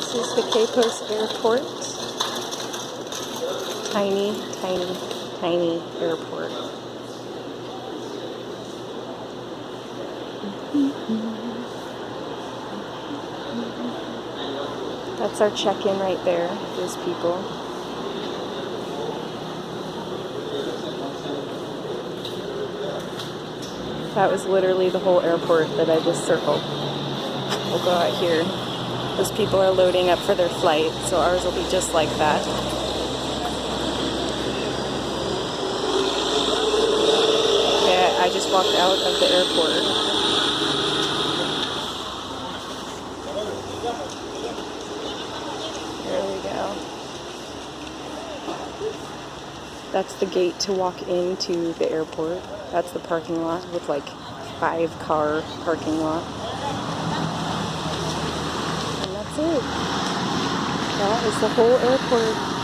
This is the Quepos Airport. Tiny, tiny, tiny airport. That's our check-in right there, those people. That was literally the whole airport that I just circled. We'll go out here. Those people are loading up for their flight, so ours will be just like that. Yeah, I just walked out of the airport. There we go. That's the gate to walk into the airport. That's the parking lot with like 5-car parking lot. And that's it. That is the whole airport.